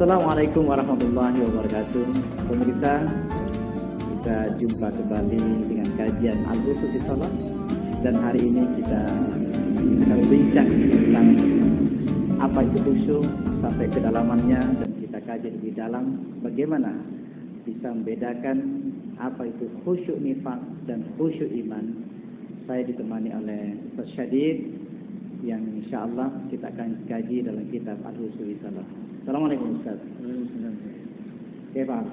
Assalamualaikum warahmatullahi wabarakatuh. Pemirsa, kita jumpa kembali dengan kajian Al-Khusyuk fi Shalah, dan hari ini kita akan berbincang tentang apa itu khusyuk sampai kedalamannya, dan kita kaji lebih dalam bagaimana bisa membedakan apa itu khusyuk nifaq dan khusyuk iman. Saya ditemani oleh Ustaz Syadid yang insyaallah kita akan kaji dalam kitab Al-Khusyuk fi Shalah. Assalamualaikum Ustaz. Oke Pak.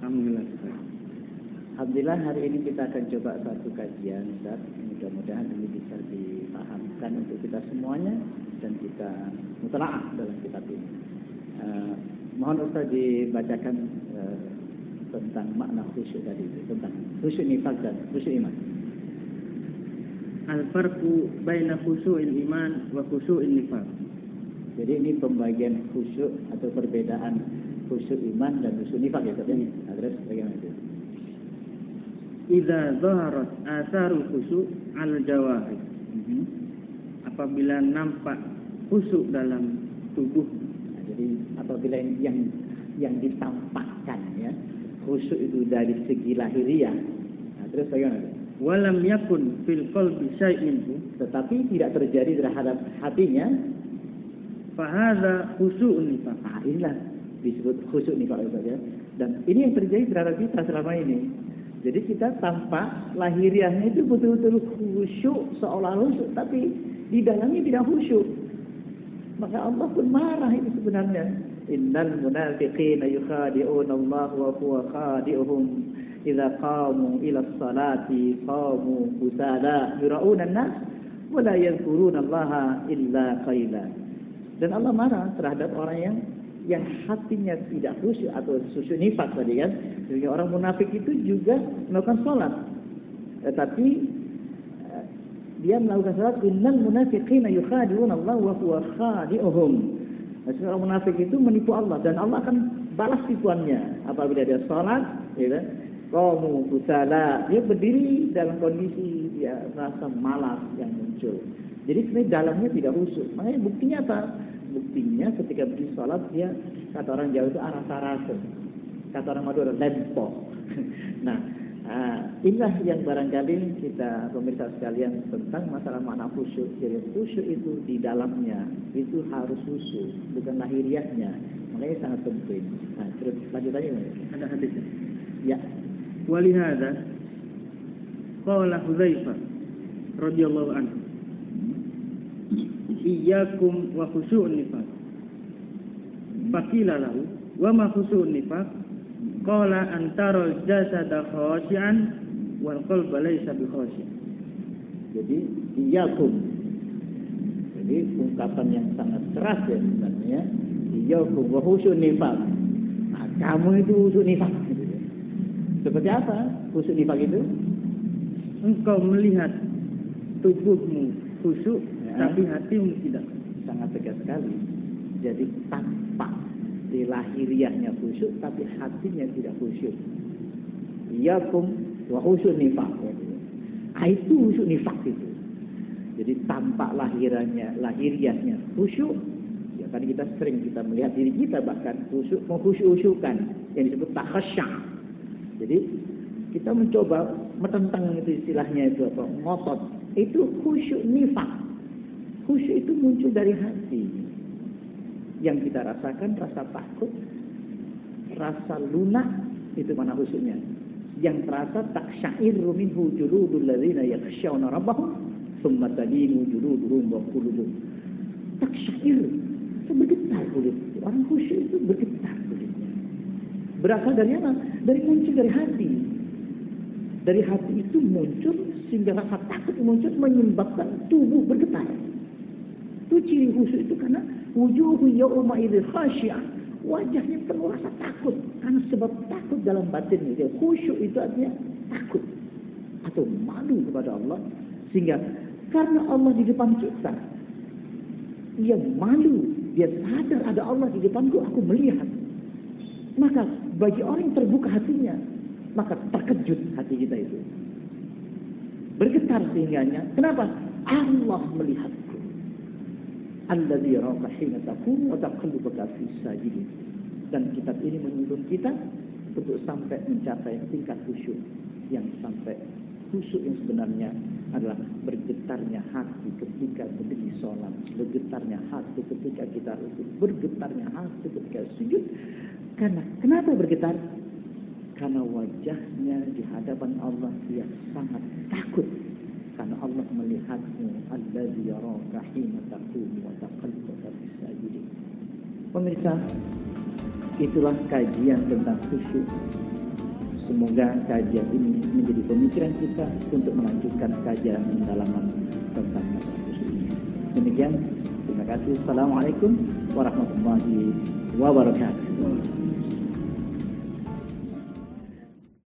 Alhamdulillah. Alhamdulillah, hari ini kita akan coba satu kajian Ustaz. Mudah-mudahan ini bisa dipahamkan untuk kita semuanya dan kita mutalaah dalam kitab ini. Mohon Ustaz dibacakan tentang makna khusyuk tadi, tentang khusyuk nifaq dan khusyuk iman. Al-farqu baina khusyu'il iman wa khusyu'il nifaq. Jadi ini pembagian khusyuk atau perbedaan khusyuk iman dan khusyuk nifaq ya Ustaz. Terus bagaimana itu? Idza zaharat atharul khusyuk al-jawahir. Apabila nampak khusyuk dalam tubuh. Nah, jadi apabila yang ditampakkan ya, khusyuk itu dari segi lahiriah. Nah, terus bagaimana? Walam yakun fil qalbi syai'in, tetapi tidak terjadi terhadap hatinya, fahadza khusyu'un nifaq. Nah, inilah disebut khusyuk nifaq saja. Dan ini yang terjadi terhadap kita selama ini. Jadi kita tampak lahiriahnya itu betul-betul khusyuk, seolah-olah khusyuk, tapi di dalamnya tidak khusyuk. Maka Allah pun marah itu sebenarnya. Innal munafiqina yukhadi'una Allah wa huwa khadi'uhum idza qamu ila sholati qamu kusala yura'una an-nas wa la yadhkuruna Allah illa qalila. Dan Allah marah terhadap orang yang hatinya tidak khusyuk atau khusyuk nifaq tadi kan. Jadi orang munafik itu juga melakukan sholat, tetapi dia melakukan sholat. Innal munafiqina yukhadi'una Allah wa huwa khadi'uhum. Maksudnya orang munafik itu menipu Allah, dan Allah akan balas tipuannya apabila dia sholat, ya kan? Qamu kusala, dia berdiri dalam kondisi dia rasa malas yang muncul. Jadi sebenarnya dalamnya tidak khusyuk. Makanya buktinya apa? Buktinya ketika berdiri sholat dia, kata orang Jawa itu arasa-rasa, kata orang Madura lempo. Nah, inilah yang barangkali kita pemirsa sekalian tentang masalah makna khusyuk. Jadi khusyuk itu di dalamnya itu harus khusyuk, bukan lahiriahnya. Makanya sangat penting. Nah, terus lanjutannya ada hadisnya. Ya. Walihada qala Hudzaifah radhiyallahu anhu, iyyakum wa khusyu'un nifaq. Faqila lahu wa ma khusyu'un nifaq? Qala antarul jasada khashi'an wal qalba laysa bi khashi'. Jadi iyyakum. Jadi ungkapan yang sangat keras ya sebenarnya. Iyyakum wa khusyu'un nifaq. Nah, kamu itu khusyuk nifaq. Seperti apa khusyuk nifaq itu? Engkau melihat tubuhmu khusyuk, tapi hatimu tidak. Sangat tegas sekali. Jadi tampak di lahiriahnya khusyuk, tapi hatinya tidak khusyuk. Iyyakum wa khusyuk nifaq. Itu khusyuk nifaq itu. Jadi tampak lahiriahnya khusyuk. Ya, kan kita sering melihat diri kita bahkan khusyuk, mengkhusyuk-khusyukkan yang disebut takhasya'. Jadi kita mencoba metentang itu istilahnya itu apa? Ngotot. Itu khusyuk nifaq. Khusyuk itu muncul dari hati. Yang kita rasakan rasa takut, rasa lunak, itu mana khusyuknya. Yang terasa taksya'iru minhu juludul ladzina yakhshawna rabbahum tsumma talinu juluduhum wa qulubuhum. Taksya'ir, itu bergetar kulit. Orang khusyuk itu bergetar kulitnya. Berasal dari mana? Muncul dari hati. Dari hati itu muncul sehingga rasa takut muncul menyebabkan tubuh bergetar. Itu ciri khusyuk itu karena wujuhu yawma idzin khasyi'ah. Wajahnya penuh rasa takut karena sebab takut dalam batinnya. Khusyuk itu artinya takut atau malu kepada Allah, sehingga karena Allah di depan kita, ia malu, dia sadar ada Allah di depanku, aku melihat. Maka bagi orang yang terbuka hatinya, maka terkejut hati kita itu. Bergetar sehingganya. Kenapa? Allah melihatku. Alladzi yaraka hina taqum wa taqallubaka fis sajidin. Dan kitab ini menuntun kita untuk sampai mencapai tingkat khusyuk. Yang sampai khusyuk yang sebenarnya adalah bergetarnya hati ketika berdiri sholat, bergetarnya hati ketika kita rukuk, bergetarnya hati ketika sujud. Karena kenapa bergetar? Karena wajahnya di hadapan Allah dia sangat takut. Karena Allah melihatmu, alladzi yaraka hina taqumu wa taqallubaka fis sajidin. Pemirsa, itulah kajian tentang khusyuk. Semoga kajian ini menjadi pemikiran kita untuk melanjutkan kajian pendalaman tentang masalah khusyuk. Demikian, terima kasih. Assalamualaikum warahmatullahi wabarakatuh.